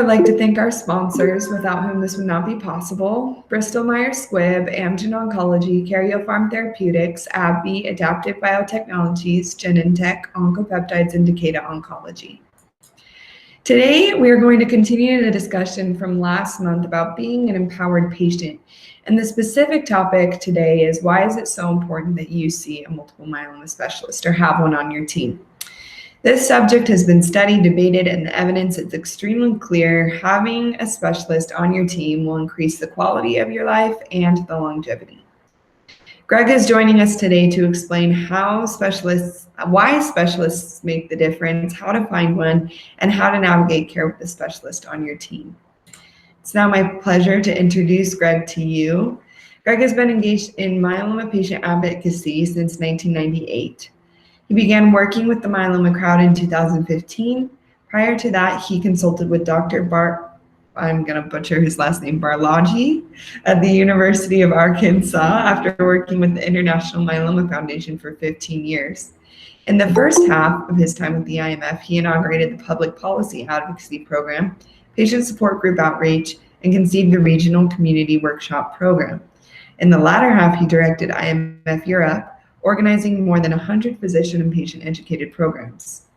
would like to thank our sponsors, without whom this would not be possible: Bristol Myers Squibb, Amgen Oncology, Karyopharm Therapeutics, AbbVie, Adaptive Biotechnologies, Genentech, Oncopeptides, and Takeda Oncology. Today, we are going to continue the discussion from last month about being an empowered patient. And the specific topic today is, why is it so important that you see a multiple myeloma specialist or have one on your team? This subject has been studied, debated, and the evidence is extremely clear. Having a specialist on your team will increase the quality of your life and the longevity. Greg is joining us today to explain why specialists make the difference, how to find one, and how to navigate care with a specialist on your team. It's now my pleasure to introduce Greg to you. Greg has been engaged in myeloma patient advocacy since 1998. He began working with the myeloma crowd in 2015. Prior to that, he consulted with Dr. I'm going to butcher his last name, Barloggi, at the University of Arkansas after working with the International Myeloma Foundation for 15 years. In the first half of his time with the IMF, he inaugurated the Public Policy Advocacy Program, Patient Support Group Outreach, and conceived the Regional Community Workshop Program. In the latter half, he directed IMF Europe, organizing more than 100 physician and patient-educated programs.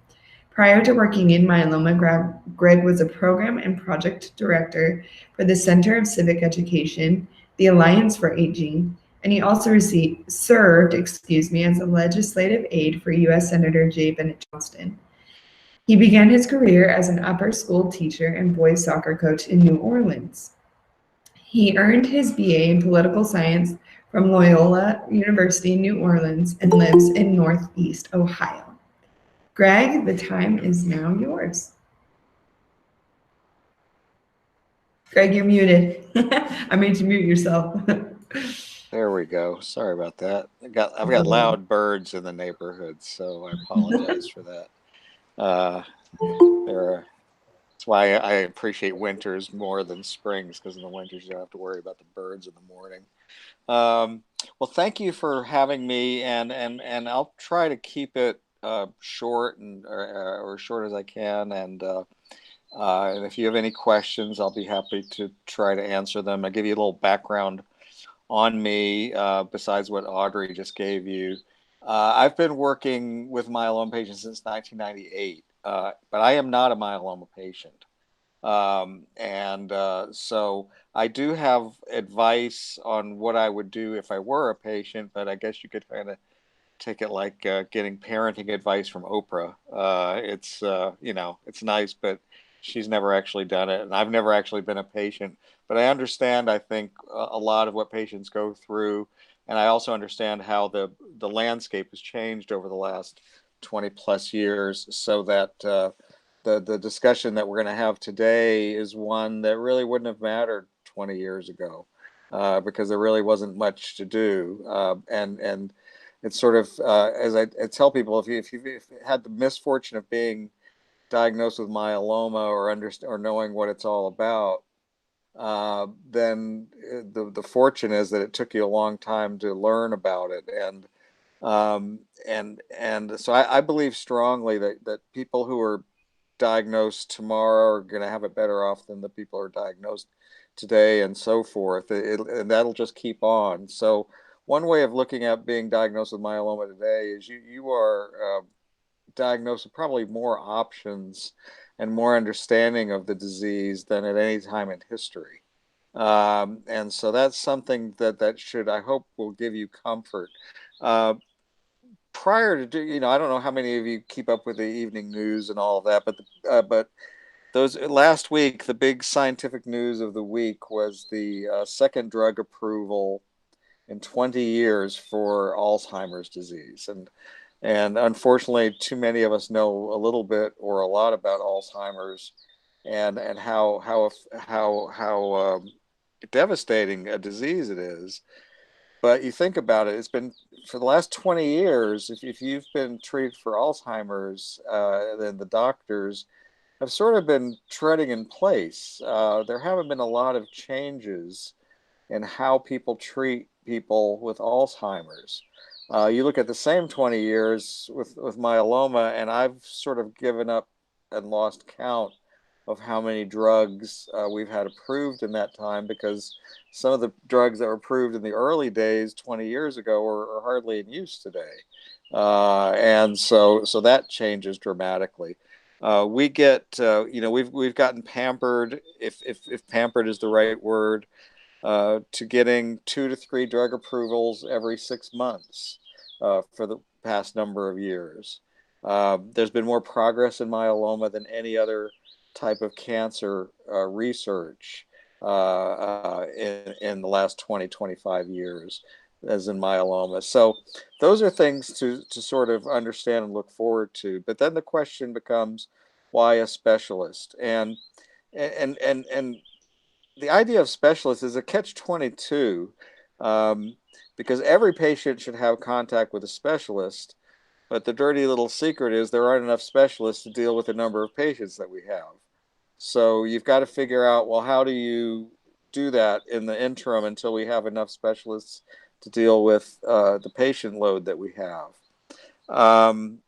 Prior to working in myeloma, Greg was a program and project director for the Center of Civic Education, the Alliance for Aging, and he also served as a legislative aide for U.S. Senator J. Bennett Johnston. He began his career as an upper school teacher and boys soccer coach in New Orleans. He earned his BA in political science from Loyola University in New Orleans and lives in Northeast Ohio. Greg, the time is now yours. Greg, you're muted. I made you mute yourself. There we go. Sorry about that. I've got loud birds in the neighborhood, so I apologize for that. That's why I appreciate winters more than springs, because in the winters you don't have to worry about the birds in the morning. Well, thank you for having me, and I'll try to keep it short or short as I can, and if you have any questions, I'll be happy to try to answer them. I'll give you a little background on me besides what Audrey just gave you. I've been working with myeloma patients since 1998, but I am not a myeloma patient. So I do have advice on what I would do if I were a patient, but I guess you could kind of take it like getting parenting advice from Oprah. It's nice, but she's never actually done it, and I've never actually been a patient. But I understand, I think, a lot of what patients go through, and I also understand how the landscape has changed over the last 20 plus years, so that the discussion that we're going to have today is one that really wouldn't have mattered 20 years ago, because there really wasn't much to do, and it's sort of, as I tell people, if you've had the misfortune of being diagnosed with myeloma or knowing what it's all about, then the fortune is that it took you a long time to learn about it, and so I believe strongly that people who are diagnosed tomorrow are going to have it better off than the people who are diagnosed today, and so forth, and that'll just keep on. So one way of looking at being diagnosed with myeloma today is you are diagnosed with probably more options and more understanding of the disease than at any time in history. And so that's something that should, I hope, will give you comfort. Prior to, I don't know how many of you keep up with the evening news and all of that, but those last week, the big scientific news of the week was the second drug approval in 20 years for Alzheimer's disease. And unfortunately, too many of us know a little bit or a lot about Alzheimer's and how devastating a disease it is. But you think about it, it's been for the last 20 years, if you've been treated for Alzheimer's, then the doctors have sort of been treading in place. There haven't been a lot of changes in how people treat people with Alzheimer's. You look at the same 20 years with myeloma, and I've sort of given up and lost count of how many drugs we've had approved in that time, because some of the drugs that were approved in the early days 20 years ago are hardly in use today. And so that changes dramatically. We get, we've gotten pampered, if pampered is the right word, to getting 2 to 3 drug approvals every 6 months for the past number of years. There's been more progress in myeloma than any other type of cancer research in the last 20, 25 years, as in myeloma. So those are things to sort of understand and look forward to. But then the question becomes, why a specialist? And the idea of specialists is a catch-22, because every patient should have contact with a specialist, but the dirty little secret is there aren't enough specialists to deal with the number of patients that we have. So you've got to figure out, well, how do you do that in the interim until we have enough specialists to deal with the patient load that we have? And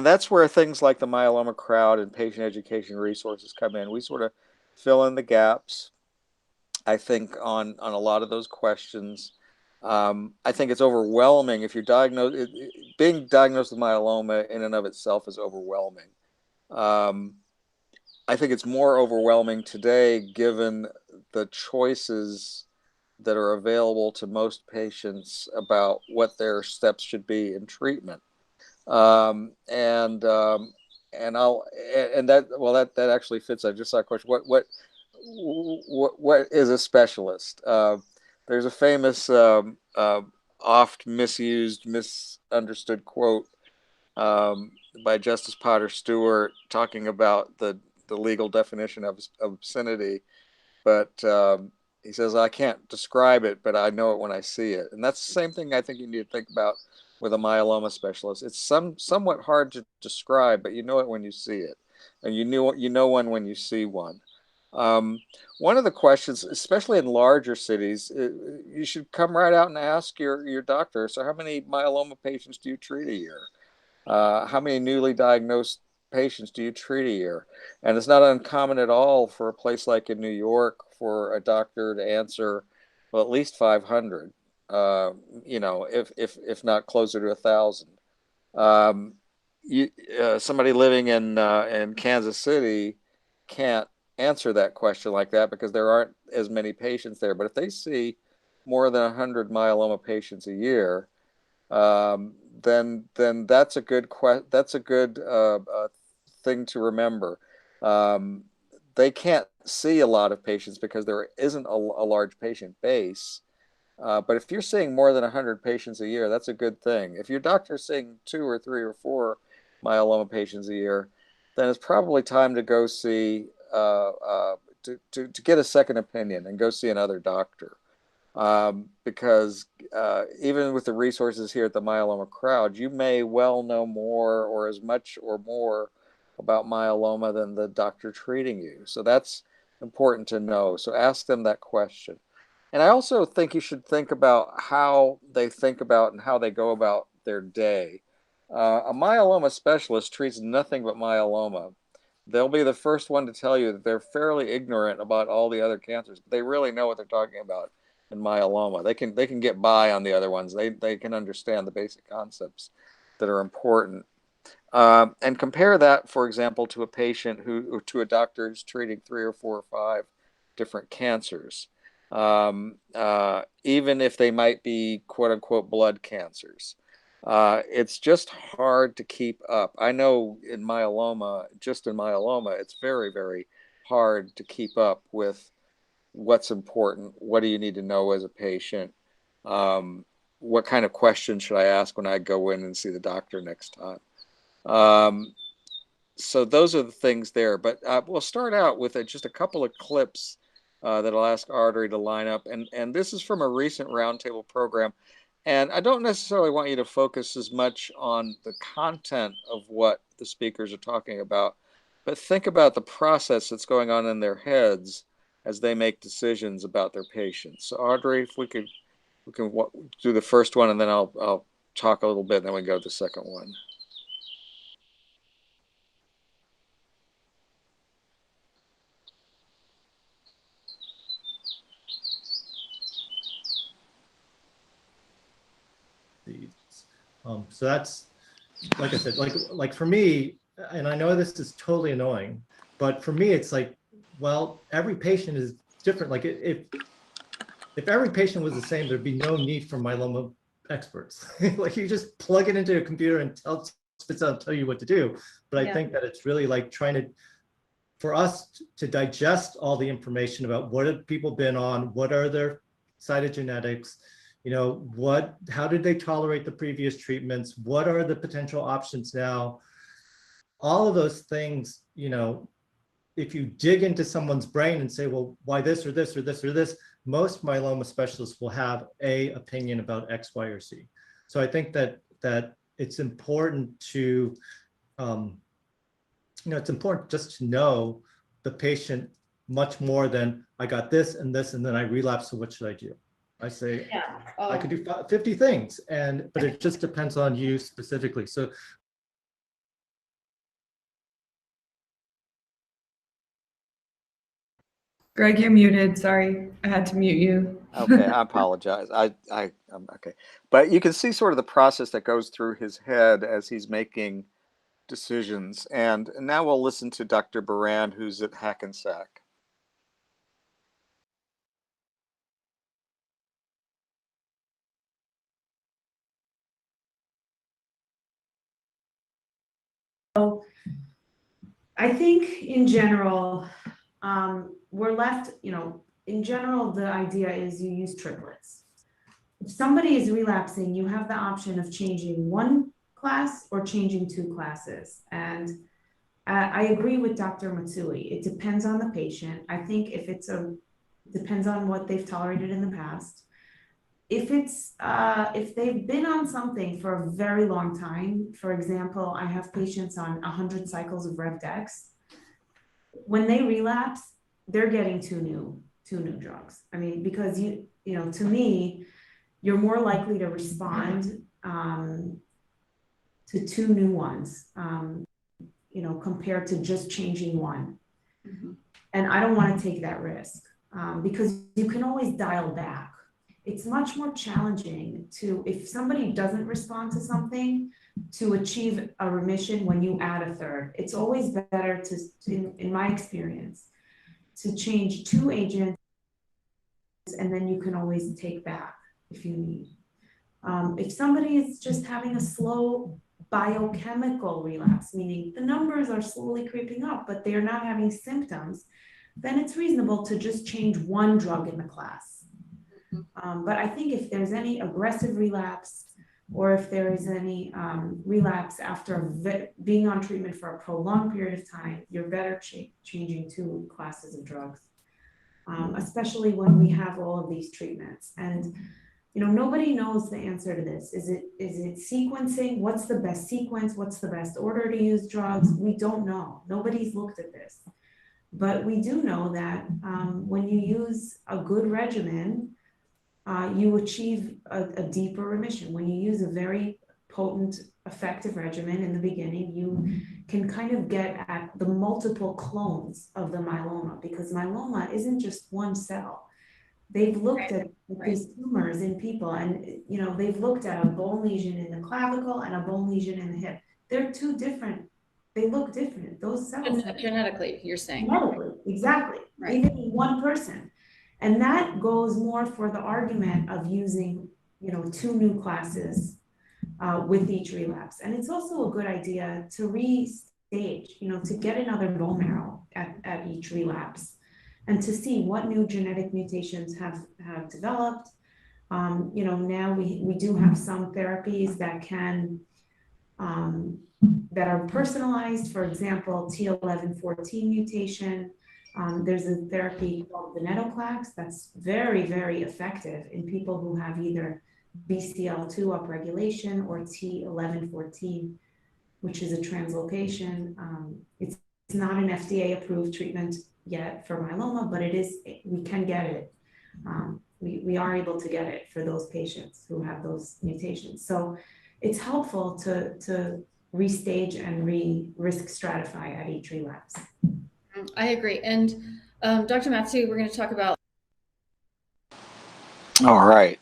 that's where things like the myeloma crowd and patient education resources come in. We sort of fill in the gaps, I think, on a lot of those questions. I think it's overwhelming if you're diagnosed. Being diagnosed with myeloma in and of itself is overwhelming. I think it's more overwhelming today given the choices that are available to most patients about what their steps should be in treatment. Um, and um, that actually fits. I just saw a question. What is a specialist? There's a famous, oft misused, misunderstood quote by Justice Potter Stewart talking about the legal definition of obscenity, but he says, I can't describe it, but I know it when I see it. And that's the same thing I think you need to think about with a myeloma specialist. It's somewhat hard to describe, but you know it when you see it. And you know one when you see one. Um, One of the questions, especially in larger cities, you should come right out and ask your doctor, so how many myeloma patients do you treat a year? How many newly diagnosed patients do you treat a year? And it's not uncommon at all for a place like in New York for a doctor to answer, well, at least 500, if not closer to 1,000. Um, Somebody living in Kansas City can't answer that question like that because there aren't as many patients there. But if they see more than 100 myeloma patients a year, then that's a good thing to remember. Um, they can't see a lot of patients because there isn't a large patient base. But if you're seeing more than 100 patients a year, that's a good thing. If your doctor's seeing 2 or 3 or 4 myeloma patients a year, then it's probably time to go see to get a second opinion and go see another doctor. Because even with the resources here at the Myeloma Crowd, you may well know more or as much or more about myeloma than the doctor treating you. So that's important to know. So ask them that question. And I also think you should think about how they think about and how they go about their day. A myeloma specialist treats nothing but myeloma. They'll be the first one to tell you that they're fairly ignorant about all the other cancers, but they really know what they're talking about in myeloma. They can get by on the other ones. They can understand the basic concepts that are important. And compare that, for example, to a patient or to a doctor who's treating 3 or 4 or 5 different cancers, even if they might be quote unquote blood cancers. It's just hard to keep up. I know just in myeloma, it's very, very hard to keep up with what's important. What do you need to know as a patient? Um, what kind of questions should I ask when I go in and see the doctor next time? Um, so those are the things there. But we'll start out with just a couple of clips that I'll ask Audrey to line up. And this is from a recent roundtable program. And I don't necessarily want you to focus as much on the content of what the speakers are talking about, but think about the process that's going on in their heads as they make decisions about their patients. So Audrey, if we can do the first one, and then I'll talk a little bit, and then we go to the second one. So that's, like I said, like for me, and I know this is totally annoying, but for me, it's like, well, every patient is different. Like if every patient was the same, there'd be no need for myeloma experts. Like you just plug it into a computer and spits out, tell you what to do. But I think that it's really like trying to, for us to digest all the information about what have people been on, what are their cytogenetics, you know, how did they tolerate the previous treatments? What are the potential options now? All of those things, you know, if you dig into someone's brain and say, well, why this or this or this or this, most myeloma specialists will have a opinion about X, Y, or Z. So I think that it's important to, you know, it's important just to know the patient much more than I got this and this, and then I relapse. So what should I do? I say, I could do 50 things, but it just depends on you specifically. So Greg, you're muted. Sorry, I had to mute you. Okay, I apologize. I'm okay. But you can see sort of the process that goes through his head as he's making decisions. And now we'll listen to Dr. Baran, who's at Hackensack. I think in general, we're left, you know, in general, the idea is you use triplets. If somebody is relapsing, you have the option of changing one class or changing two classes. And I agree with Dr. Matsui. It depends on the patient. I think if it's depends on what they've tolerated in the past. If they've been on something for a very long time, for example, I have patients on 100 cycles of Revdex. When they relapse, they're getting two new drugs. I mean, because you know, to me, you're more likely to respond to two new ones, you know, compared to just changing one. Mm-hmm. And I don't want to take that risk because you can always dial back. It's much more challenging to, if somebody doesn't respond to something, to achieve a remission when you add a third. It's always better to, in my experience, to change two agents, and then you can always take back if you need. If somebody is just having a slow biochemical relapse, meaning the numbers are slowly creeping up, but they're not having symptoms, then it's reasonable to just change one drug in the class. But I think if there's any aggressive relapse, or if there is any relapse after being on treatment for a prolonged period of time, you're better changing two classes of drugs, especially when we have all of these treatments. And you know, nobody knows the answer to this. Is it sequencing? What's the best sequence? What's the best order to use drugs? We don't know. Nobody's looked at this. But we do know that when you use a good regimen, you achieve a deeper remission. When you use a very potent, effective regimen in the beginning, you can kind of get at the multiple clones of the myeloma, because myeloma isn't just one cell. They've looked at these tumors in people, and you know, they've looked at a bone lesion in the clavicle and a bone lesion in the hip. They're two different, they look different. Those cells genetically, you're saying. Genetically, exactly. Right. Even in one person. And that goes more for the argument of using, you know, two new classes with each relapse. And it's also a good idea to restage, you know, to get another bone marrow at each relapse, and to see what new genetic mutations have developed. You know, now we do have some therapies that can, that are personalized. For example, T1114 mutation. There's a therapy called venetoclax that's very, very effective in people who have either BCL2 upregulation or T1114, which is a translocation. It's not an FDA approved treatment yet for myeloma, but it is, we can get it. We are able to get it for those patients who have those mutations. So it's helpful to restage and risk stratify at each relapse. I agree. And Dr. Matsu, we're going to talk about. All right.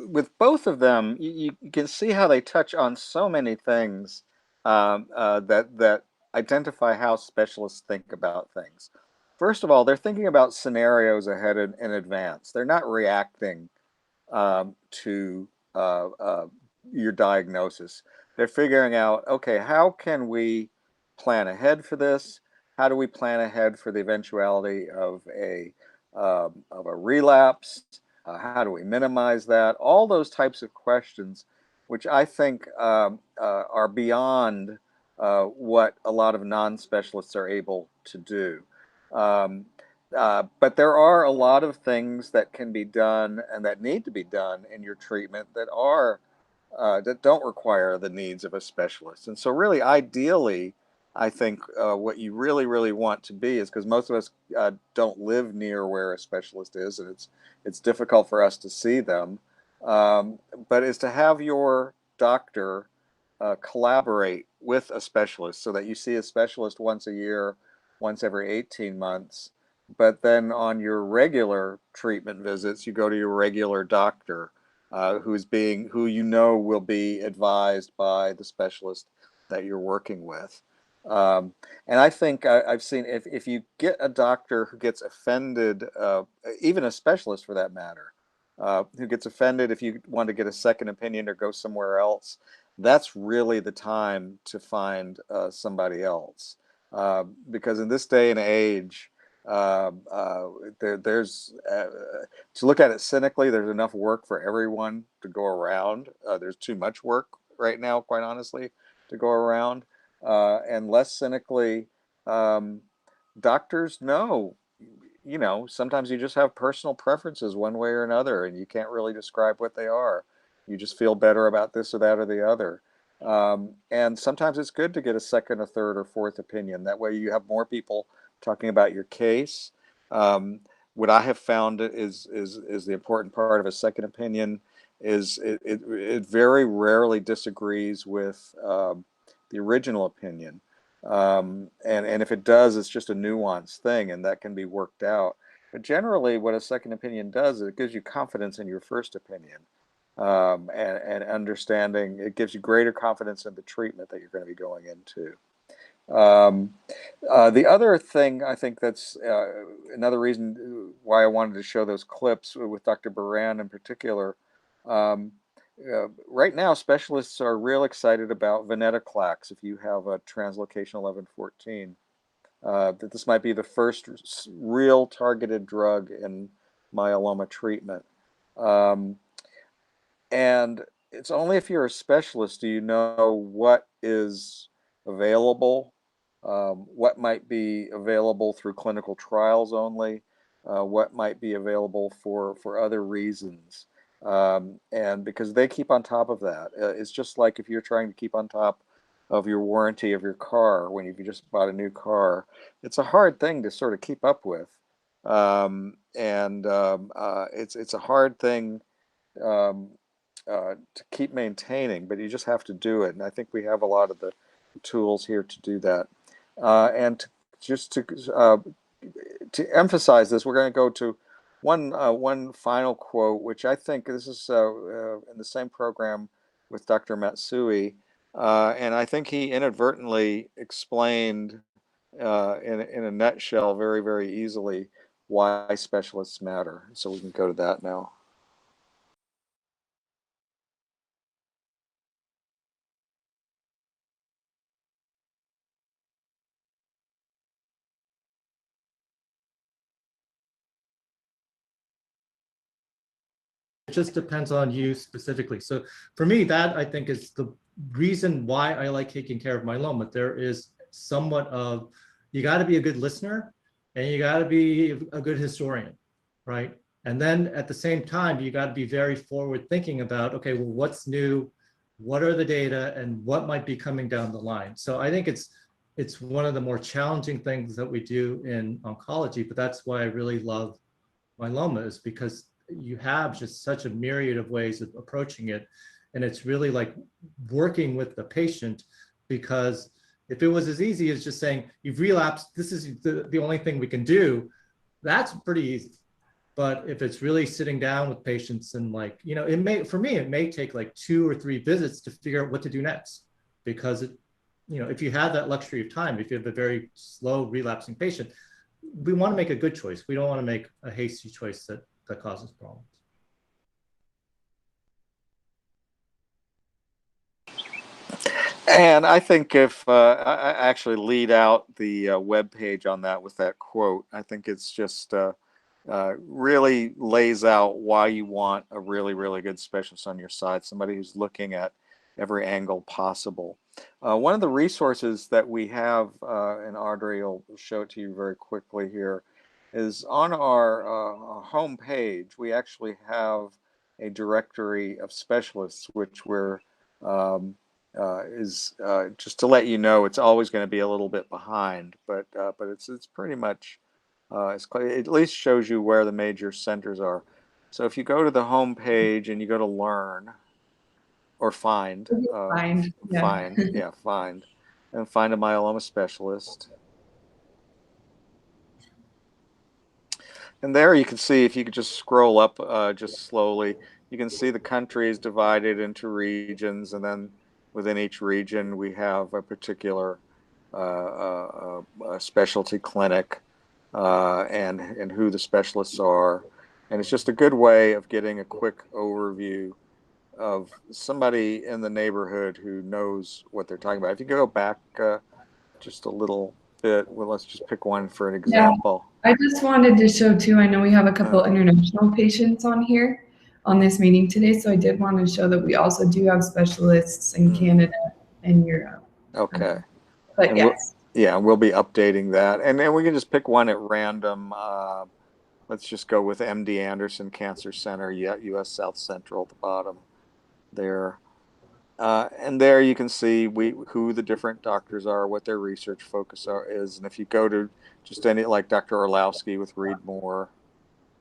with both of them, you can see how they touch on so many things that identify how specialists think about things. First of all, they're thinking about scenarios ahead in advance. They're not reacting to your diagnosis. They're figuring out, okay, how can we plan ahead for this? How do we plan ahead for the eventuality of a relapse? How do we minimize that? All those types of questions, which I think are beyond what a lot of non-specialists are able to do. But there are a lot of things that can be done and that need to be done in your treatment that don't require the needs of a specialist. And so really, ideally, I think what you really, really want to be is, because most of us don't live near where a specialist is, and it's difficult for us to see them, but is to have your doctor collaborate with a specialist so that you see a specialist once a year, once every 18 months, but then on your regular treatment visits, you go to your regular doctor who you know will be advised by the specialist that you're working with. And I think I've seen if you get a doctor who gets offended, even a specialist for that matter, who gets offended if you want to get a second opinion or go somewhere else, that's really the time to find somebody else. Because in this day and age, there's to look at it cynically, there's enough work for everyone to go around. There's too much work right now, quite honestly, to go around. And less cynically, doctors know, sometimes you just have personal preferences one way or another, and you can't really describe what they are. You just feel better about this or that or the other. And sometimes it's good to get a second, a third, or fourth opinion. That way you have more people talking about your case. What I have found is the important part of a second opinion is it very rarely disagrees with the original opinion. And if it does, it's just a nuanced thing, and that can be worked out. But generally, what a second opinion does is it gives you confidence in your first opinion, and understanding. It gives you greater confidence in the treatment that you're going to be going into. The other thing I think that's another reason why I wanted to show those clips with Dr. Baran in particular. Right now, specialists are real excited about venetoclax. If you have a translocation 1114, that this might be the first real targeted drug in myeloma treatment. And it's only if you're a specialist do you know what is available, what might be available through clinical trials only, what might be available for other reasons. And because they keep on top of that. It's just like if you're trying to keep on top of your warranty of your car when you've just bought a new car. It's a hard thing to sort of keep up with. It's a hard thing to keep maintaining, but you just have to do it. And I think we have a lot of the tools here to do that. And to emphasize this, we're going to go to one final quote, which I think this is in the same program with Dr. Matsui, and I think he inadvertently explained in a nutshell very, very easily why specialists matter. So we can go to that now. It just depends on you specifically. So for me, that I think is the reason why I like taking care of myeloma. There is somewhat of, you got to be a good listener and you got to be a good historian, right? And then at the same time, you got to be very forward thinking about, okay, well, what's new? What are the data and what might be coming down the line? So I think it's one of the more challenging things that we do in oncology, but that's why I really love myeloma, is because you have just such a myriad of ways of approaching it. And it's really like working with the patient, because if it was as easy as just saying, you've relapsed, this is the only thing we can do, that's pretty easy. But if it's really sitting down with patients and like, you know, for me, it may take like 2 or 3 visits to figure out what to do next, because it, you know, if you have that luxury of time, if you have a very slow relapsing patient, we want to make a good choice. We don't want to make a hasty choice that causes problems. And I think if I actually lead out the web page on that with that quote, I think it's just really lays out why you want a really, really good specialist on your side, somebody who's looking at every angle possible. One of the resources that we have, and Audrey will show it to you very quickly here, is on our home page. We actually have a directory of specialists, which we're just to let you know, it's always going to be a little bit behind, but it's pretty much it at least shows you where the major centers are. So if you go to the home page and you go to learn or find, Find, yeah. find, and find a myeloma specialist. And there you can see, if you could just scroll up just slowly, you can see the country is divided into regions, and then within each region we have a particular specialty clinic and who the specialists are. And it's just a good way of getting a quick overview of somebody in the neighborhood who knows what they're talking about. If you go back just a little bit, well, let's just pick one for an example. I just wanted to show too, I know we have a couple international patients on here on this meeting today, so I did want to show that we also do have specialists in Canada and Europe. Okay. But And yes. we'll be updating that. And then we can just pick one at random. Let's just go with MD Anderson Cancer Center, US South Central at the bottom there. And there you can see who the different doctors are, what their research focus is. And if you go to just any, like Dr. Orlowski with Read More,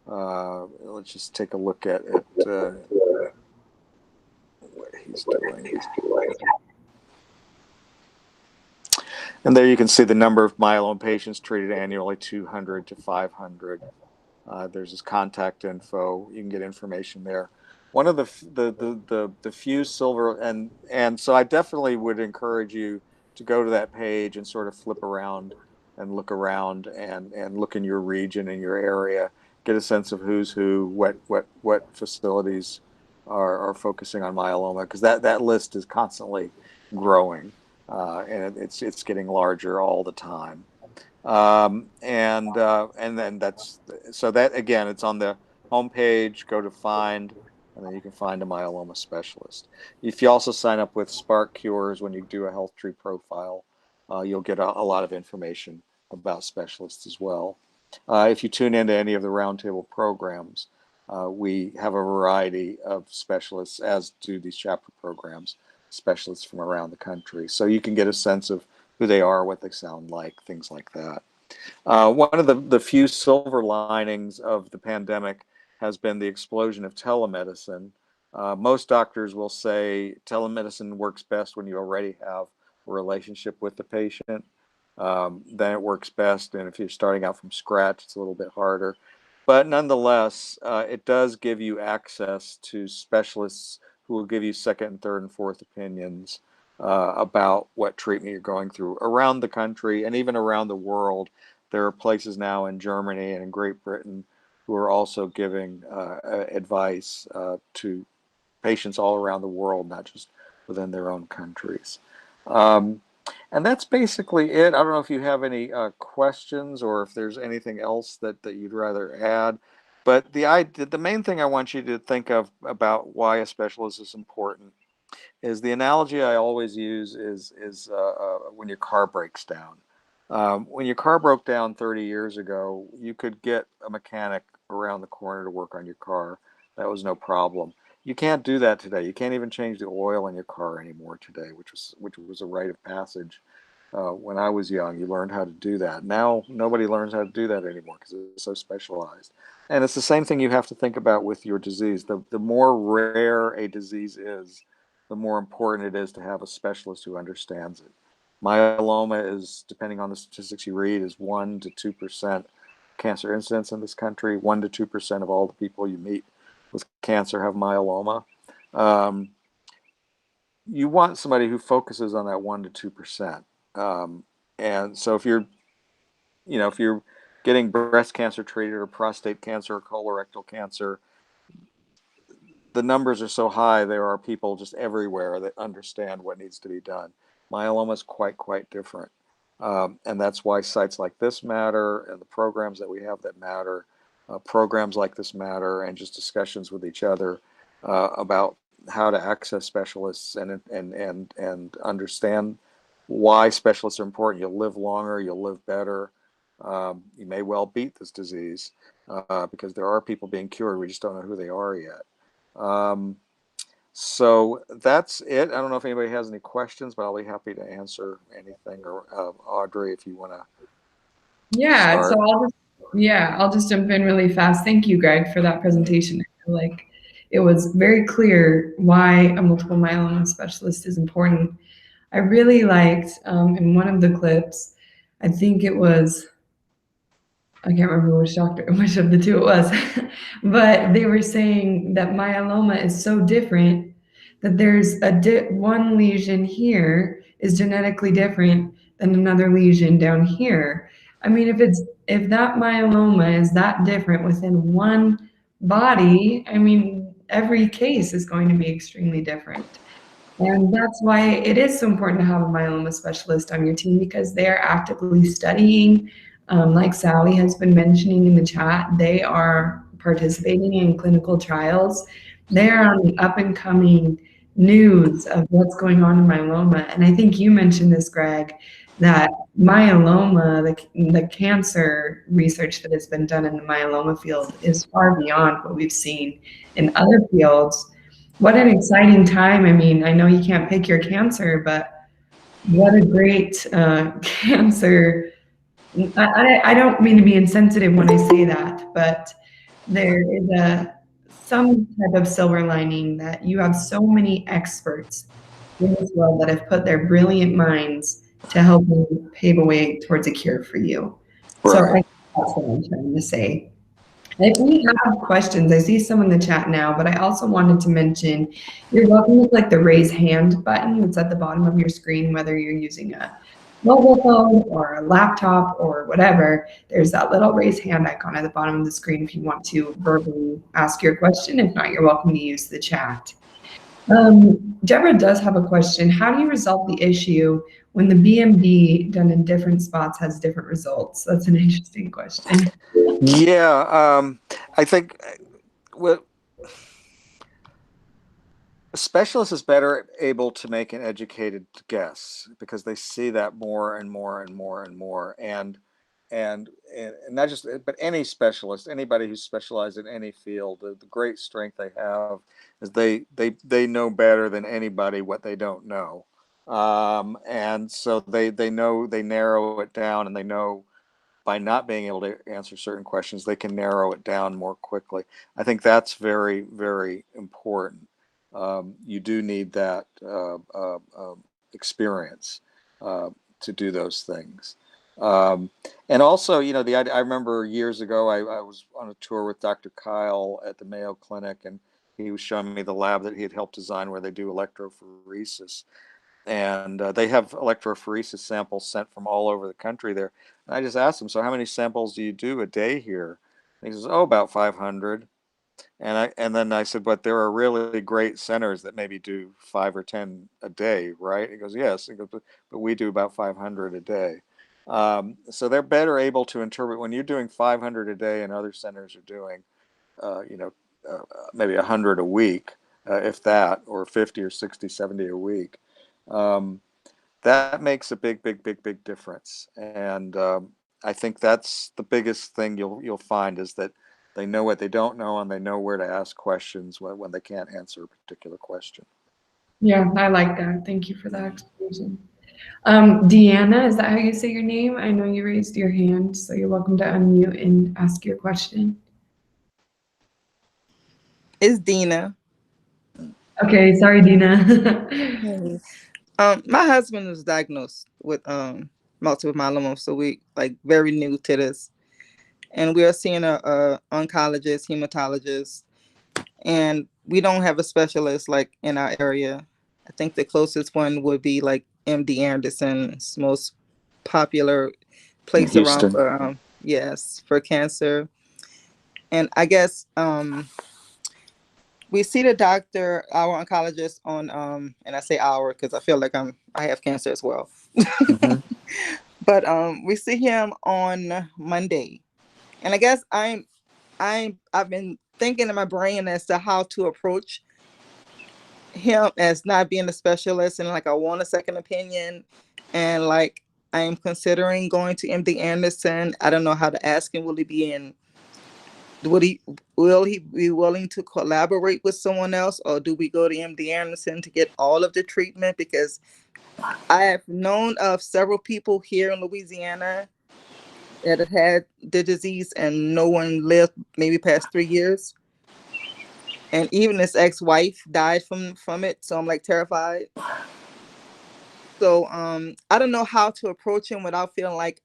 let's just take a look at what he's doing. And there you can see the number of myeloma patients treated annually, 200 to 500. There's his contact info. You can get information there. One of the few silver, and so I definitely would encourage you to go to that page and sort of flip around and look around and look in your region and your area, get a sense of who's who, what facilities are focusing on myeloma, because that list is constantly growing, and it's getting larger all the time. And then that's, so that again, it's on the homepage. Go to find, and then you can find a myeloma specialist. If you also sign up with Spark Cures when you do a HealthTree profile, you'll get a lot of information about specialists as well. If you tune into any of the roundtable programs, we have a variety of specialists, as do these chapter programs, specialists from around the country. So you can get a sense of who they are, what they sound like, things like that. One of the few silver linings of the pandemic has been the explosion of telemedicine. Most doctors will say telemedicine works best when you already have a relationship with the patient. Then it works best, and if you're starting out from scratch, it's a little bit harder. But nonetheless, it does give you access to specialists who will give you second and third and fourth opinions about what treatment you're going through around the country and even around the world. There are places now in Germany and in Great Britain who are also giving advice to patients all around the world, not just within their own countries. And that's basically it. I don't know if you have any questions or if there's anything else that you'd rather add. But the main thing I want you to think of about why a specialist is important is the analogy I always use is when your car breaks down. When your car broke down 30 years ago, you could get a mechanic around the corner to work on your car. That was no problem. You can't do that today. You can't even change the oil in your car anymore today, which was a rite of passage. When I was young, you learned how to do that. Now, nobody learns how to do that anymore because it's so specialized. And it's the same thing you have to think about with your disease. The more rare a disease is, the more important it is to have a specialist who understands it. Myeloma is, depending on the statistics you read, is 1% to 2% cancer incidence in this country. 1 to 2% of all the people you meet with cancer have myeloma. You want somebody who focuses on that 1 to 2%. And so if you're getting breast cancer treated or prostate cancer or colorectal cancer, the numbers are so high, there are people just everywhere that understand what needs to be done. Myeloma is quite different. And that's why sites like this matter, and the programs that we have that matter, programs like this matter, and just discussions with each other about how to access specialists and understand why specialists are important. You'll live longer, you'll live better. You may well beat this disease because there are people being cured. We just don't know who they are yet. So that's it. I don't know if anybody has any questions, but I'll be happy to answer anything. Or Audrey, if you want to. Yeah, start. so I'll just jump in really fast. Thank you, Greg, for that presentation. I feel like it was very clear why a multiple myeloma specialist is important. I really liked in one of the clips, I think it was, I can't remember which of the two it was, but they were saying that myeloma is so different that there's one lesion here is genetically different than another lesion down here. I mean, if that myeloma is that different within one body, I mean, every case is going to be extremely different. And that's why it is so important to have a myeloma specialist on your team, because they are actively studying. Like Sally has been mentioning in the chat, they are participating in clinical trials. They are on the up and coming news of what's going on in myeloma. And I think you mentioned this, Greg, that myeloma, the cancer research that has been done in the myeloma field is far beyond what we've seen in other fields. What an exciting time. I mean, I know you can't pick your cancer, but what a great cancer. I don't mean to be insensitive when I say that, but there is some type of silver lining that you have so many experts in this world that have put their brilliant minds to help you pave a way towards a cure for you. Right. So I think that's what I'm trying to say. If we have questions, I see some in the chat now, but I also wanted to mention, you're welcome to click the raise hand button that's at the bottom of your screen, whether you're using a mobile phone or a laptop or whatever. There's that little raise hand icon at the bottom of the screen if you want to verbally ask your question. If not, you're welcome to use the chat. Deborah does have a question. How do you resolve the issue when the BMD done in different spots has different results? That's an interesting question. Yeah, I think a specialist is better able to make an educated guess because they see that more and more and more and more. And not just, but any specialist, anybody who's specialized in any field, the great strength they have is they know better than anybody what they don't know. And so they know, they narrow it down, and they know by not being able to answer certain questions, they can narrow it down more quickly. I think that's very, very important. You do need that experience to do those things. And also, you know, I remember years ago, I was on a tour with Dr. Kyle at the Mayo Clinic, and he was showing me the lab that he had helped design where they do electrophoresis. And they have electrophoresis samples sent from all over the country there. And I just asked him, so how many samples do you do a day here? And he says, oh, about 500. And then I said, but there are really great centers that maybe do 5 or 10 a day, right? He goes, yes. He goes, but we do about 500 a day. So they're better able to interpret when you're doing 500 a day and other centers are doing, maybe 100 a week, if that, or 50 or 60, 70 a week. That makes a big difference. And I think that's the biggest thing you'll find is that they know what they don't know, and they know where to ask questions when they can't answer a particular question. Yeah, I like that. Thank you for that explanation. Deanna, is that how you say your name? I know you raised your hand, so you're welcome to unmute and ask your question. It's Dina. Okay, sorry, Dina. Hey. My husband was diagnosed with multiple myeloma, so we very new to this. and we are seeing a oncologist, hematologist, and we don't have a specialist like in our area. I think the closest one would be like MD Anderson's most popular In place around Houston. for yes, for cancer. And I guess we see the doctor, our oncologist on and I say our because I feel like I have cancer as well. Mhm. But we see him on Monday. And I guess I've been thinking in my brain as to how to approach him as not being a specialist, and like I want a second opinion, and like I'm considering going to MD Anderson. I don't know how to ask him. Would he will he be willing to collaborate with someone else, or do we go to MD Anderson to get all of the treatment? Because I have known of several people here in Louisiana that have had the disease and no one lived maybe past 3 years. And even his ex-wife died from it. So I'm like terrified. So I don't know how to approach him without feeling like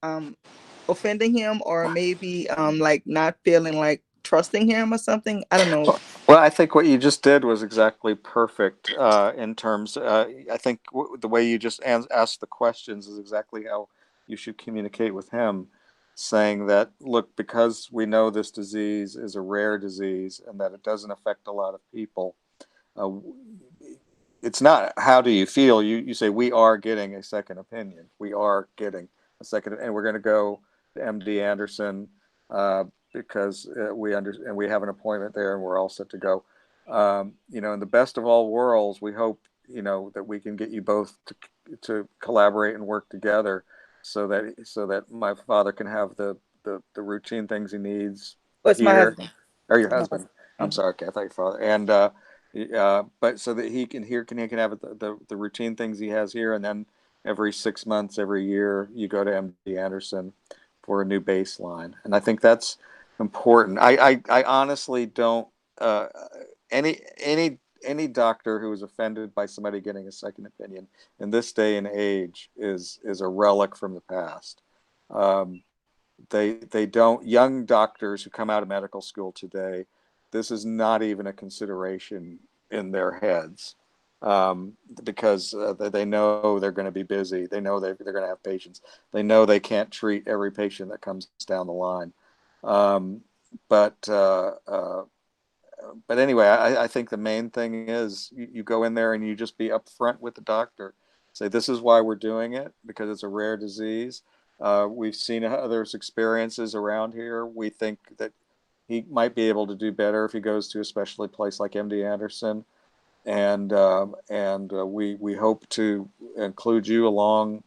offending him, or maybe like not feeling like trusting him or something. I don't know. Well, I think what you just did was exactly perfect in terms. I think the way you just asked the questions is exactly how you should communicate with him, saying that, look, because we know this disease is a rare disease and that it doesn't affect a lot of people, uh, it's not how do you feel. You say we are getting a second opinion. We are getting a second, and we're going to go to MD Anderson because and we have an appointment there, and we're all set to go. In the best of all worlds, we hope that we can get you both to collaborate and work together, so that my father can have the routine things he needs What's my here, husband? or your My husband. husband. I'm Mhm. sorry, okay, I thought your father. And but so that he can have the routine things he has here, and then every 6 months, every year, you go to MD Anderson for a new baseline. And I think that's important. I honestly don't any any doctor who is offended by somebody getting a second opinion in this day and age is a relic from the past. Um, they don't, young doctors who come out of medical school today, this is not even a consideration in their heads, because they know they're going to be busy. They know they're going to have patients. They know they can't treat every patient that comes down the line. Um, but but anyway, I think the main thing is you go in there and you just be upfront with the doctor. Say, this is why we're doing it, because it's a rare disease. We've seen others' experiences around here. We think that he might be able to do better if he goes to a specialty place like MD Anderson. And we hope to include you along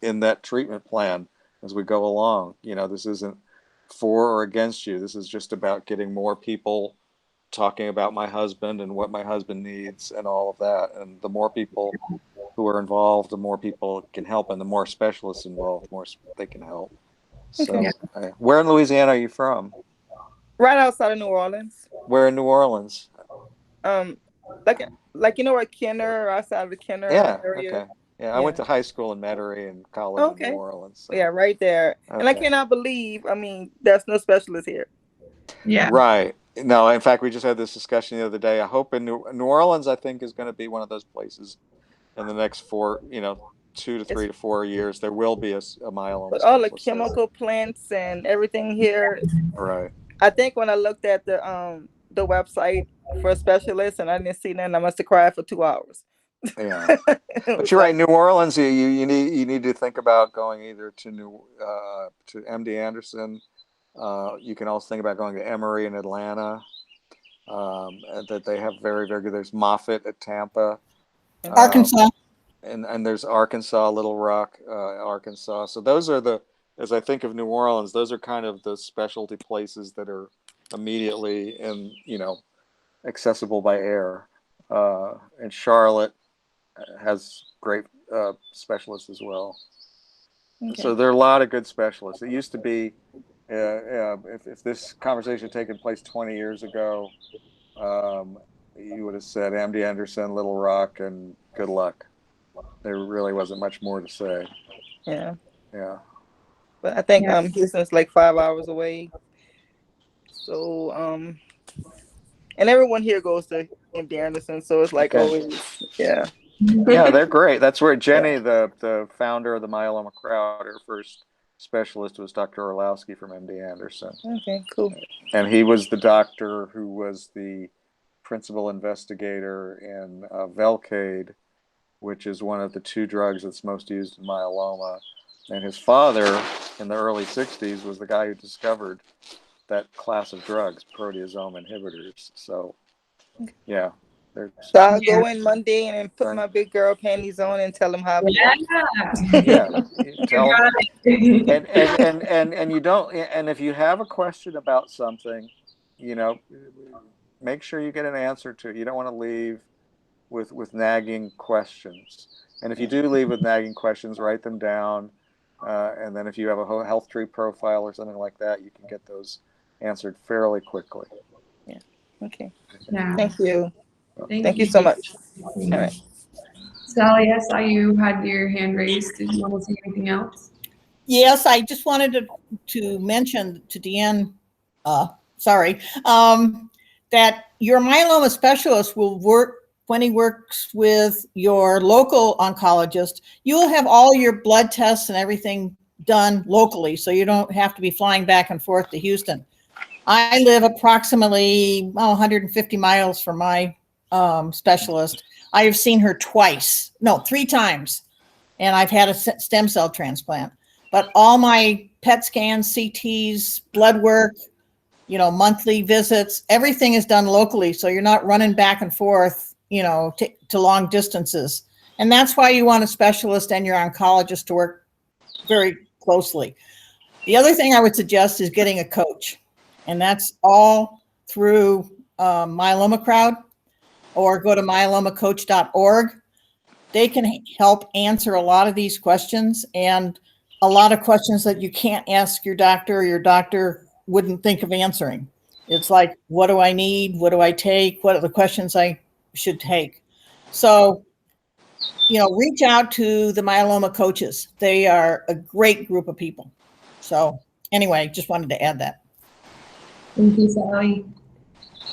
in that treatment plan as we go along. This isn't for or against you. This is just about getting more people talking about my husband and what my husband needs and all of that. And the more people who are involved, the more people can help, and the more specialists involved, the more they can help. Okay. So, where in Louisiana are you from? Right outside of New Orleans. Where in New Orleans? Um, like you know what, Kenner, outside of the Kenner Yeah. area. Okay. Yeah, I went Yeah. to high school in Metairie and college in New Okay. Orleans. Yeah, So, right there. And I okay. cannot believe, I mean, there's no specialist here. Yeah. Right. No, in fact, we just had this discussion the other day. I hope in New Orleans, I think, is going to be one of those places in the next 2 to 3 It's to 4 years, there will be a myeloma with all the specialist there. chemical plants and everything here. Right. I think when I looked at the website for a specialist and I didn't see none, I must have cried for 2 hours. Yeah. It But was you're right. like, New Orleans, you need to think about going either to MD Anderson. You can also think about going to Emory in Atlanta. And that they have very, very good. There's Moffitt at Tampa. Uh, Arkansas. and there's Arkansas, Little Rock, Arkansas. So those are as I think of New Orleans, those are kind of the specialty places that are immediately accessible by air. And Charlotte has great specialists as well. okay. So there are a lot of good specialists. It used to be, if this conversation had taken place 20 years ago, um, you would have said MD Anderson, Little Rock, and good luck. There really wasn't much more to say. Yeah. Yeah. but I think Yeah. Houston's like 5 hours away. So and everyone here goes to MD Anderson, so it's like Okay. always, yeah. Yeah, they're great. That's where Jenny, the founder of the myeloma crowd, her first specialist was Dr. Orlowski from MD Anderson. Okay, cool. And he was the doctor who was the principal investigator in Velcade, which is one of the 2 drugs that's most used in myeloma. And his father, in the early 60s, was the guy who discovered that class of drugs, proteasome inhibitors. So, yeah. So I'll go in Monday and put my big girl panties on and tell them how. Yeah. Yeah, tell them. got it. And you don't. And if you have a question about something, you know, make sure you get an answer to it. You don't want to leave with nagging questions. And if you do leave with nagging questions, write them down. And then if you have a HealthTree profile or something like that, you can get those answered fairly quickly. Yeah. Okay. Yeah. Thank you. Thank Thank you so much. All right. Sally, I saw you had your hand raised. Did you want to say anything else? Yes, I just wanted to mention to Deanne, that your myeloma specialist will work when he works with your local oncologist. You will have all your blood tests and everything done locally, so you don't have to be flying back and forth to Houston. I live approximately 150 miles from my specialist. I have seen her 3 times, and I've had a stem cell transplant. But all my PET scans, CTs, blood work, monthly visits, everything is done locally. So you're not running back and forth, to long distances. And that's why you want a specialist and your oncologist to work very closely. The other thing I would suggest is getting a coach. And that's all through Myeloma Crowd, or go to myelomacoach.org. They can help answer a lot of these questions, and a lot of questions that you can't ask your doctor, or your doctor wouldn't think of answering. It's like, what do I need? What do I take? What are the questions I should take? So, reach out to the myeloma coaches. They are a great group of people. So anyway, just wanted to add that. Thank you, Sally.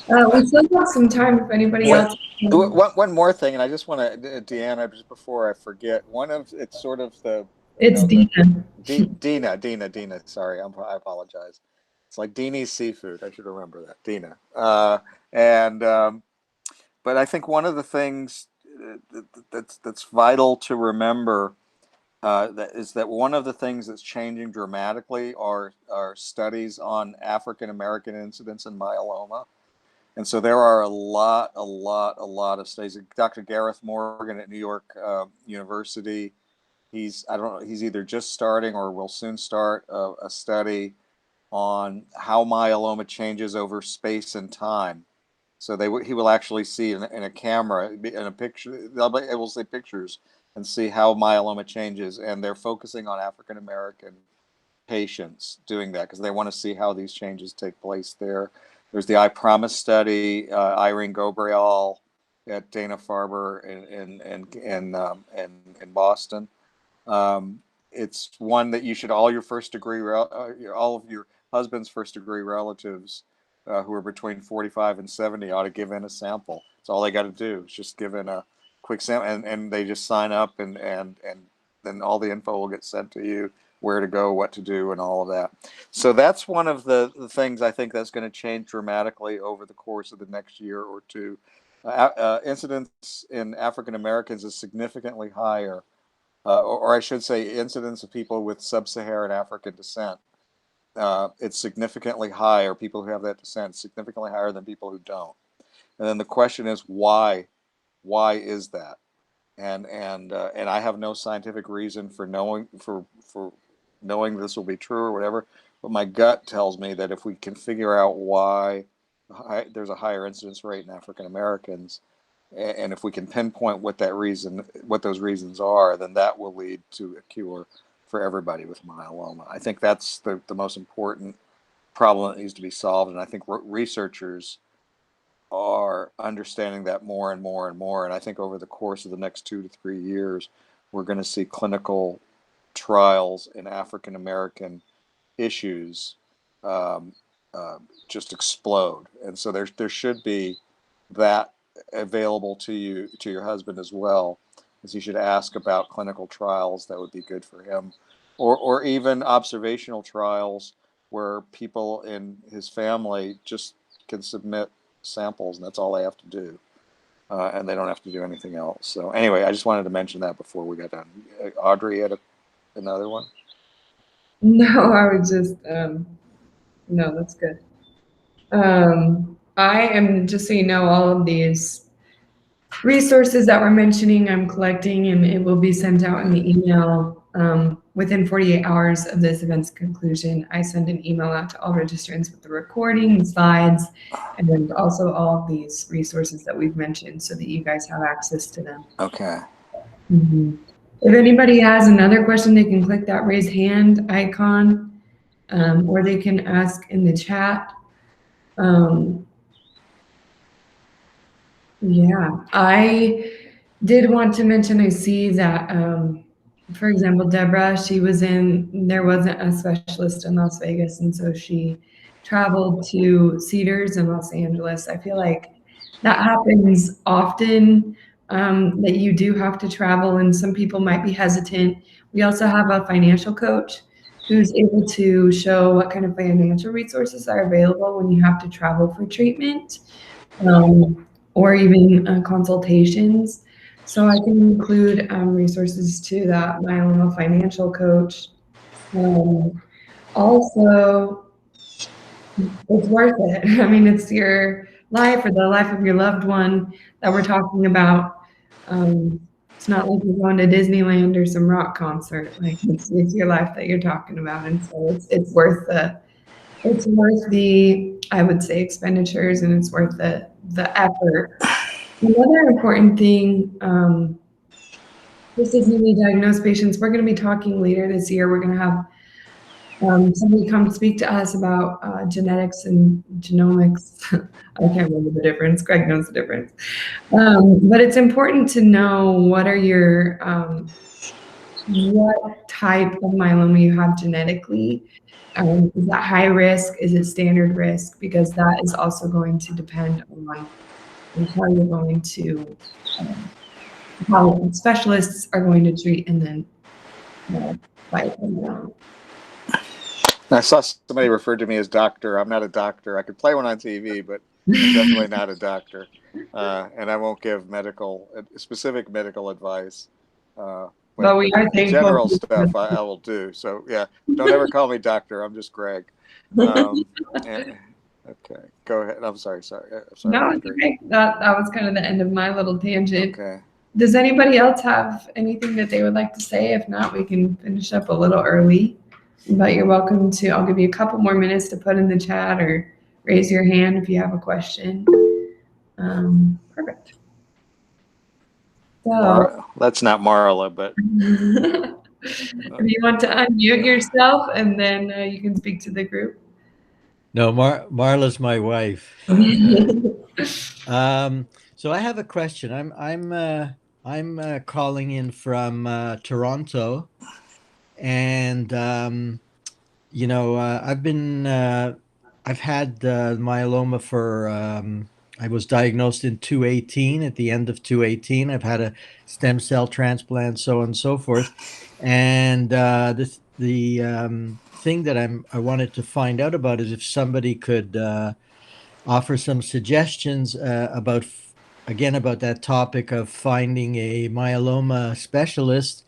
We still have some time if anybody else. One more thing, and I just want to, Deanna, just before I forget, it's sort of the. It's Dina. Dina. Sorry, I apologize. It's like Dini's Seafood. I should remember that, Dina. But I think one of the things that's vital to remember that one of the things that's changing dramatically are studies on African American incidence in myeloma. And so there are a lot of studies. Dr. Gareth Morgan at New York University, he's either just starting or will soon start a study on how myeloma changes over space and time. So he will actually see in a camera, in a picture, they'll be able to see pictures and see how myeloma changes. And they're focusing on African American patients doing that because they want to see how these changes take place there. There's the I Promise study, Irene Gobrial at Dana-Farber in Boston. It's one that you should all of your husband's first degree relatives who are between 45 and 70 ought to give in a sample. It's all they got to do is just give in a quick sample, and they just sign up, and then all the info will get sent to you, where to go, what to do, and all of that. So that's one of the things I think that's going to change dramatically over the course of the next year or two. Incidence in African Americans is significantly higher, or I should say incidence of people with sub-Saharan African descent. It's significantly higher, people who have that descent, significantly higher than people who don't. And then the question is, why? Why is that? And I have no scientific reason for knowing this will be true or whatever, but my gut tells me that if we can figure out why there's a higher incidence rate in African Americans, and if we can pinpoint what those reasons are, then that will lead to a cure for everybody with myeloma. I think that's the most important problem that needs to be solved, and I think researchers are understanding that more and more and more. And I think over the course of the next 2 to 3 years, we're going to see clinical trials in African American issues just explode. And so there should be that available to you, to your husband as well, as he should ask about clinical trials that would be good for him, or even observational trials where people in his family just can submit samples and that's all they have to do. And they don't have to do anything else. So anyway, I just wanted to mention that before we got done. Audrey had another one. No, I would just, no, that's good. I am, just so you know, all of these resources that we're mentioning, I'm collecting, and it will be sent out in the email within 48 hours of this event's conclusion. I send an email out to all registrants with the recording, the slides, and then also all of these resources that we've mentioned so that you guys have access to them. Okay. Mm-hmm. If anybody has another question, they can click that raise hand icon, or they can ask in the chat. Yeah, I did want to mention, I see that, for example, Deborah, there wasn't a specialist in Las Vegas, and so she traveled to Cedars in Los Angeles. I feel like that happens often, that you do have to travel, and some people might be hesitant. We also have a financial coach who's able to show what kind of financial resources are available when you have to travel for treatment. Or even consultations. So I can include resources to that myeloma financial coach. Also, it's worth it. I mean, it's your life or the life of your loved one that we're talking about. It's not like you're going to Disneyland or some rock concert. Like it's your life that you're talking about, and so it's worth the, I would say, expenditures, and it's worth the effort. Another important thing, this is newly diagnosed patients. We're going to be talking later this year. We're going to have somebody come speak to us about genetics and genomics. I can't remember the difference. Greg knows the difference. But it's important to know what type of myeloma you have genetically. Is that high risk? Is it standard risk? Because that is also going to depend on how you're going to, how specialists are going to treat and then fight them down. I saw somebody referred to me as doctor. I'm not a doctor. I could play one on TV, but I'm definitely not a doctor. And I won't give specific medical advice. But we are thankful. General stuff I will do. So yeah, don't ever call me doctor. I'm just Greg. Okay, go ahead. I'm sorry. No, it's okay. That was kind of the end of my little tangent. Okay. Does anybody else have anything that they would like to say? If not, we can finish up a little early. But you're welcome to, I'll give you a couple more minutes to put in the chat or raise your hand if you have a question. Perfect. So, that's not Marla, but if you want to unmute yourself and then you can speak to the group. No, Marla's my wife. So I have a question. I'm calling in from Toronto, and I've had myeloma for. I was diagnosed in 2018. At the end of 2018, I've had a stem cell transplant, so on and so forth. And the thing that I wanted to find out about is if somebody could offer some suggestions about that topic of finding a myeloma specialist,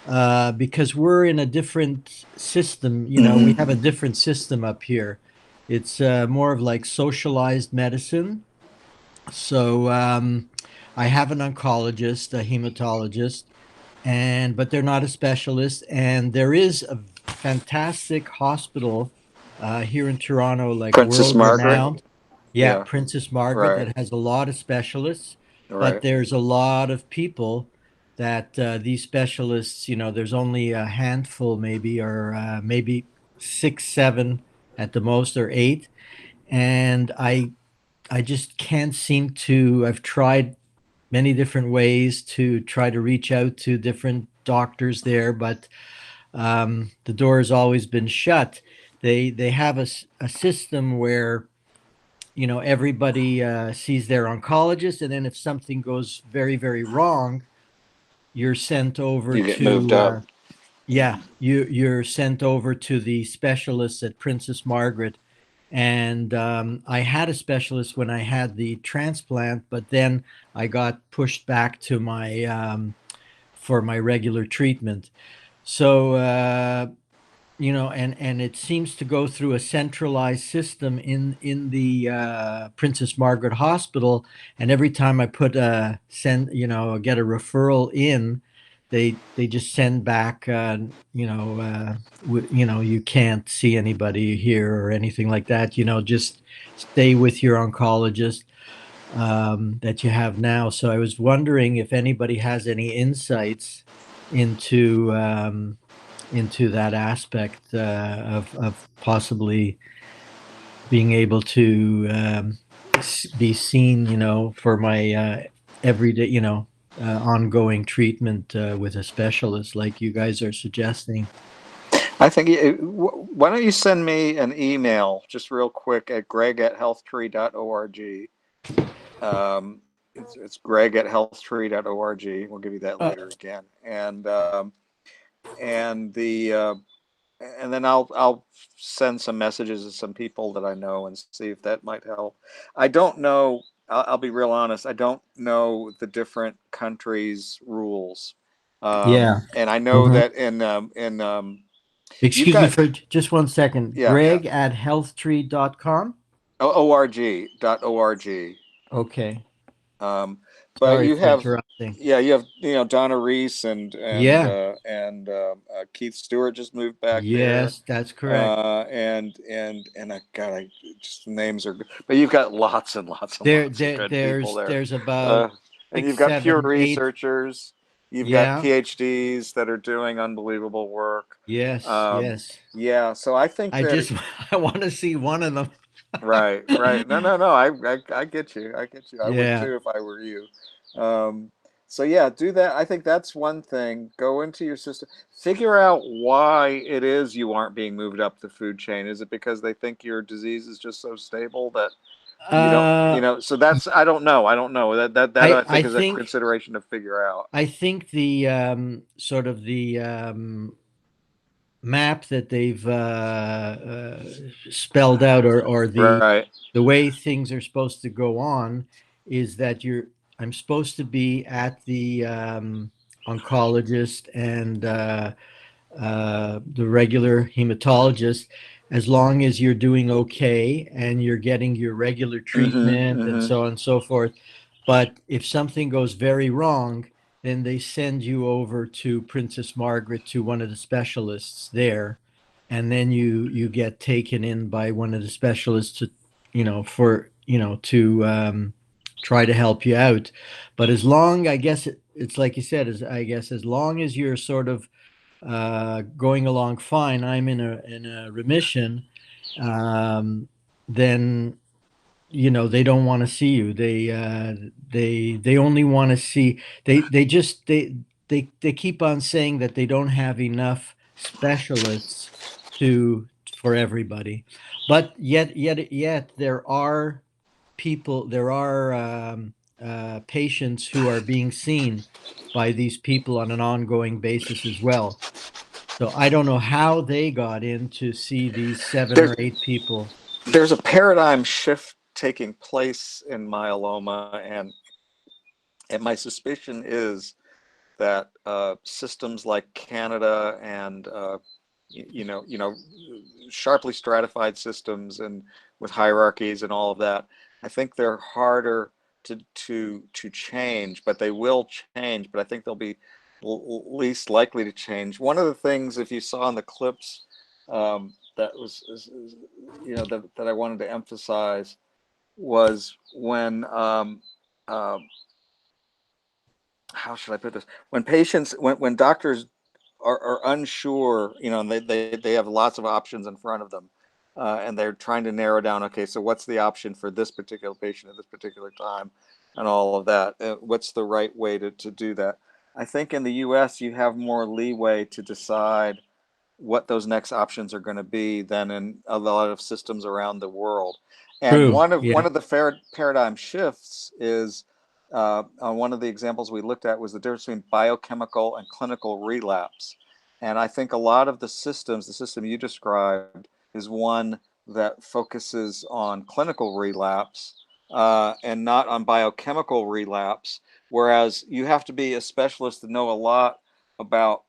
because we're in a different system. We have a different system up here. It's more of like socialized medicine. So I have an oncologist, a hematologist, but they're not a specialist. And there is a fantastic hospital here in Toronto, like Princess world-renowned. Margaret? Yeah, Princess Margaret, Right. that has a lot of specialists. Right. But there's a lot of people that these specialists, there's only a handful maybe, or maybe 6, 7 at the most, or 8. And I just can't seem to, I've tried many different ways to try to reach out to different doctors there, but the door has always been shut. They have a system where, you know, everybody sees their oncologist, and then if something goes very, very wrong, you're sent over You get moved to up. yeah, you're sent over to the specialists at Princess Margaret. And I had a specialist when I had the transplant, but then I got pushed back to my for my regular treatment. So you know, and it seems to go through a centralized system in the Princess Margaret Hospital. And every time I put a send, you know, get a referral in, they just send back, you know, you know, you can't see anybody here or anything like that. You know, just stay with your oncologist that you have now. So I was wondering if anybody has any insights into that aspect of possibly being able to be seen, you know, for my everyday, you know, ongoing treatment with a specialist like you guys are suggesting. I think, why don't you send me an email just real quick at greg@healthtree.org. It's greg@healthtree.org. We'll give you that later again. And then I'll send some messages to some people that I know and see if that might help. I don't know. I'll be real honest. I don't know the different countries' rules. Yeah. And I know that in you've Excuse me got, for just one second. yeah, Greg at healthtree.com. org.org. Okay. But Sorry you for have, interrupting. yeah, you have, Donna Reese Yeah. and Keith Stewart just moved back there. Yes, that's correct. And God, just the names are good. But you've got lots and lots and lots of good people there. There's about And you've six, got pure seven, eight. researchers. You've got Yeah. PhDs that are doing unbelievable work. Yes. Yes. Yeah, so I think I that just I want to see one of them. right. No. I get you. I get you. I would Yeah. too if I were you. So yeah, do that. I think that's one thing. Go into your system. Figure out why it is you aren't being moved up the food chain. Is it because they think your disease is just so stable that you don't, Uh, so that's, I don't know. I don't know. That I I think is a think consideration to figure out. I think the sort of the map that they've spelled out, or Right. the way things are supposed to go on, is that I'm supposed to be at the oncologist and the regular hematologist as long as you're doing okay and you're getting your regular treatment and so on and so forth. But if something goes very wrong, then they send you over to Princess Margaret, to one of the specialists there, and then you get taken in by one of the specialists to, you know, for, you know, to try to help you out. But as long, I guess it's like you said, is I guess as long as you're sort of going along fine, I'm in a remission, then, you know, they don't want to see you. They only want to see, they keep on saying that they don't have enough specialists to for everybody. But yet there are people, there are patients who are being seen by these people on an ongoing basis as well. So I don't know how they got in to see these seven There's or eight people. there's a paradigm shift taking place in myeloma, and my suspicion is that systems like Canada and sharply stratified systems and with hierarchies and all of that, I think they're harder to change, but they will change. But I think they'll be least likely to change. One of the things, if you saw in the clips, that was that I wanted to emphasize was when how should I put this? When patients, when doctors are unsure, and they have lots of options in front of them, and they're trying to narrow down, okay, so what's the option for this particular patient at this particular time, and all of that. What's the right way to do that? I think in the U.S. you have more leeway to decide what those next options are going to be than in a lot of systems around the world. And True. one of Yeah. the paradigm shifts is one of the examples we looked at was the difference between biochemical and clinical relapse. And I think a lot of the system you described is one that focuses on clinical relapse and not on biochemical relapse. Whereas you have to be a specialist to know a lot about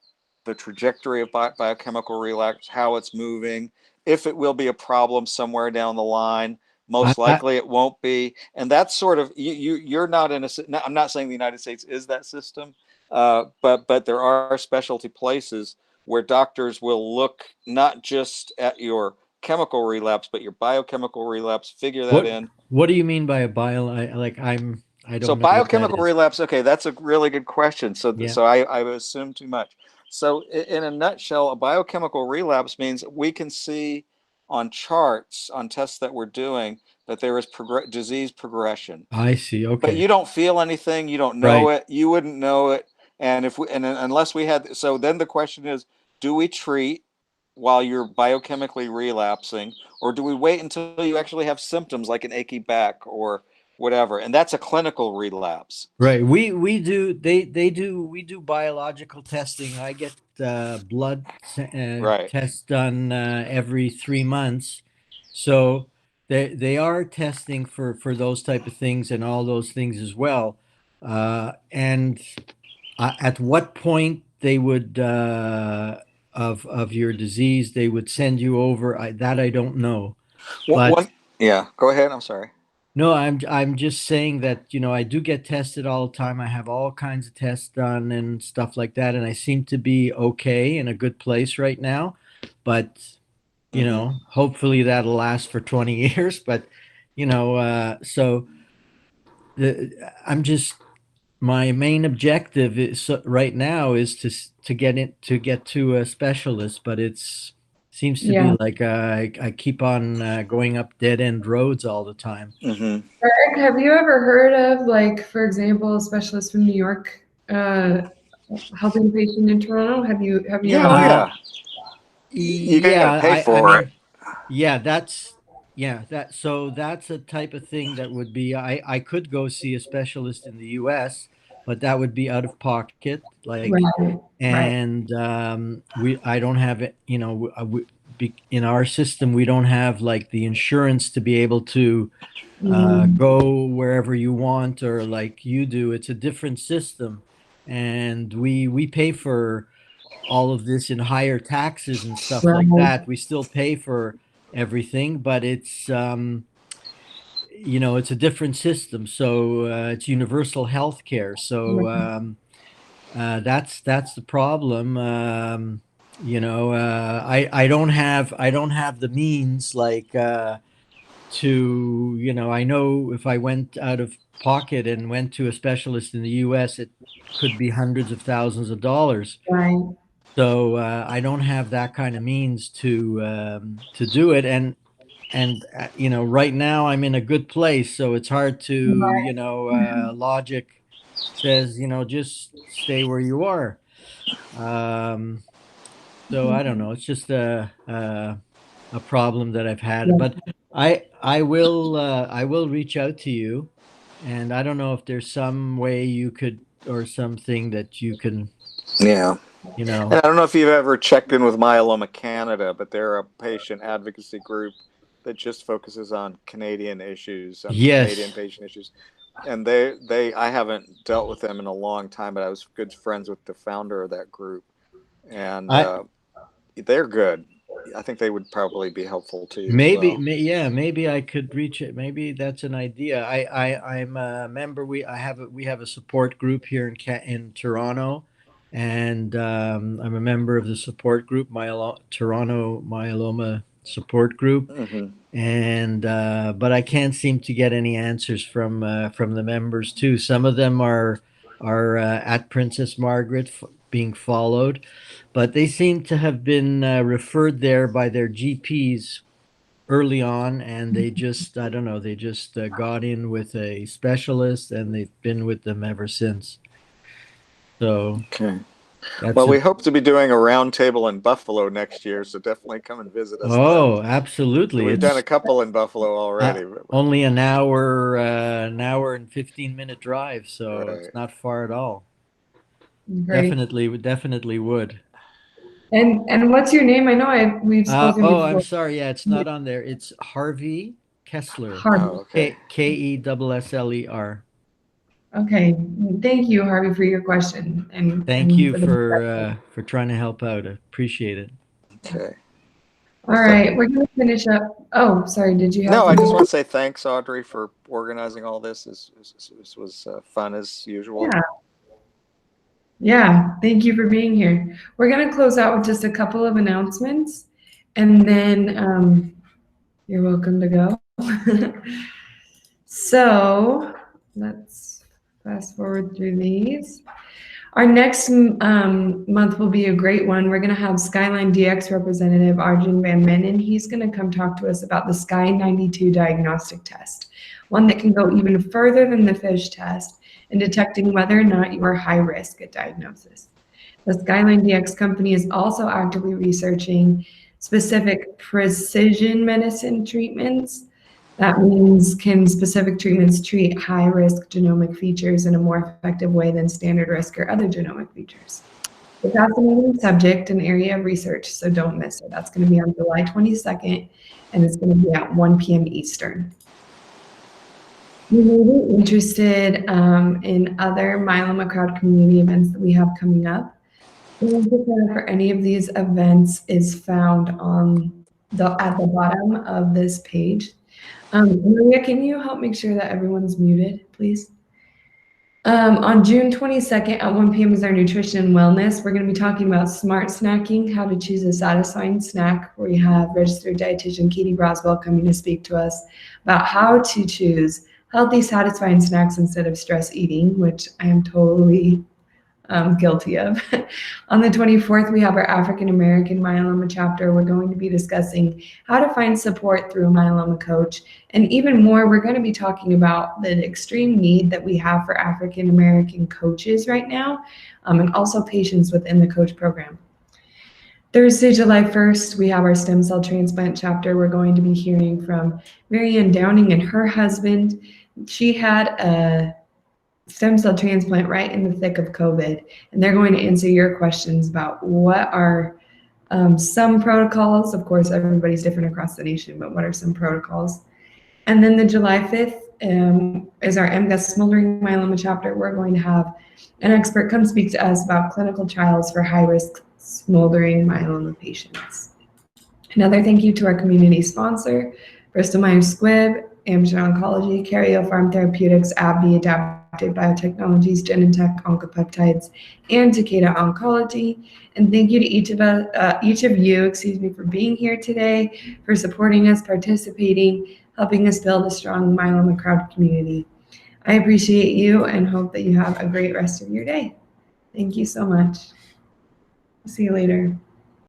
the trajectory of biochemical relapse, how it's moving, if it will be a problem somewhere down the line. Most likely it won't be. And that's sort of, you're not in a, I'm not saying the United States is that system, but there are specialty places where doctors will look not just at your chemical relapse, but your biochemical relapse, figure that in. What do you mean by a I don't So know what that biochemical is. relapse, okay, that's a really good question. So, Yeah. so I assume too much. So in a nutshell, a biochemical relapse means we can see on charts, on tests that we're doing, that there is disease progression. I see. But Okay. you don't feel anything, you don't know Right. it, you wouldn't know it. And unless we had, so then the question is, do we treat while you're biochemically relapsing, or do we wait until you actually have symptoms like an achy back or whatever? And that's a clinical relapse. Right. We do we do biological testing. I get blood Right. tests done every 3 months. So they are testing for those type of things and all those things as well. And at what point they would of your disease they would send you over, that I don't know. But yeah, go ahead. I'm sorry. no, I'm just saying that, I do get tested all the time. I have all kinds of tests done and stuff like that, and I seem to be okay in a good place right now. But, hopefully that'll last for 20 years. But, so I'm just, my main objective is right now is to get to a specialist, but it's seems to be like I keep on going up dead end roads all the time. Mm-hmm. Eric, have you ever heard of, like, for example, a specialist from New York helping a patient in Toronto? Have you Yeah, ever? yeah. You gotta pay for I it. mean, so that's a type of thing that would be, I could go see a specialist in the US, but that would be out of pocket, like, Right. and I don't have it, in our system we don't have like the insurance to be able to go wherever you want, or like you do. It's a different system, and we pay for all of this in higher taxes and stuff like Right. that. We still pay for everything, but it's it's a different system. So it's universal health care. So that's the problem. I don't have the means, like to, I know if I went out of pocket and went to a specialist in the US, it could be hundreds of thousands of dollars. Right. So I don't have that kind of means to do it, and right now I'm in a good place, so it's hard to, logic says, just stay where you are. So I don't know. It's just a problem that I've had, but I will reach out to you, and I don't know if there's some way you could, or something that you can. Yeah. And I don't know if you've ever checked in with Myeloma Canada, but they're a patient advocacy group that just focuses on Canadian issues, on Canadian patient issues. And I haven't dealt with them in a long time, but I was good friends with the founder of that group, and they're good. I think they would probably be helpful to you. Maybe I could reach it. Maybe that's an idea. I'm a member. We have a support group here in Toronto, and I'm a member of the support group, Toronto Myeloma Support Group. Mm-hmm. And but I can't seem to get any answers from the members too. Some of them are at Princess Margaret being followed, but they seem to have been referred there by their GPs early on, and they just, I don't know, they just got in with a specialist, and they've been with them ever since. So okay. That's Well, we a- hope to be doing a roundtable in Buffalo next year, so definitely come and visit us. oh, then. absolutely. We've done a It's couple in Buffalo already. only an hour and 15-minute drive, so Right. it's not far at all. Great. Definitely would. And what's your name? I know we've spoken Oh, before. I'm sorry. Yeah, it's not on there. It's Harvey Kessler. Harvey. Oh, okay. Kessler. Okay. Thank you, Harvey, for your question Thank you for the for trying to help out. I appreciate it. Okay. All right, we're gonna finish up. Oh, sorry. Did you have? No, I something? just want to say thanks, Audrey, for organizing all this. This was fun as usual. Yeah. Yeah. Thank you for being here. We're gonna close out with just a couple of announcements, and then you're welcome to go. So let's fast forward through these. Our next month will be a great one. We're going to have Skyline DX representative Arjun Van Mennen. He's going to come talk to us about the Sky 92 diagnostic test, one that can go even further than the FISH test in detecting whether or not you are high risk at diagnosis. The Skyline DX company is also actively researching specific precision medicine treatments. That means, can specific treatments treat high-risk genomic features in a more effective way than standard risk or other genomic features? It's a fascinating subject and area of research, so don't miss it. That's going to be on July 22nd, and it's going to be at 1 p.m. Eastern. You may be interested in other Myeloma Crowd community events that we have coming up. The link for any of these events is found on at the bottom of this page. Maria, can you help make sure that everyone's muted, please? On June 22nd at 1 p.m. is our nutrition and wellness. We're going to be talking about smart snacking, how to choose a satisfying snack. We have registered dietitian Katie Broswell coming to speak to us about how to choose healthy, satisfying snacks instead of stress eating, which I am totally guilty of. On the 24th, we have our African American myeloma chapter. We're going to be discussing how to find support through a myeloma coach. And even more, we're going to be talking about the extreme need that we have for African American coaches right now, and also patients within the coach program. Thursday, July 1st, we have our stem cell transplant chapter. We're going to be hearing from Marianne Downing and her husband. She had a stem cell transplant right in the thick of COVID, and they're going to answer your questions about what are some protocols. Of course, everybody's different across the nation, but what are some protocols? And then the July 5th is our MGUS smoldering myeloma chapter. We're going to have an expert come speak to us about clinical trials for high-risk smoldering myeloma patients. Another thank you to our community sponsor, Bristol Myers Squibb, Amgen Oncology, Karyopharm Therapeutics, AbbVie, Adaptive Biotechnologies, Genentech, Oncopeptides, and Takeda Oncology. And thank you to each of you, for being here today, for supporting us, participating, helping us build a strong myeloma crowd community. I appreciate you and hope that you have a great rest of your day. Thank you so much. See you later.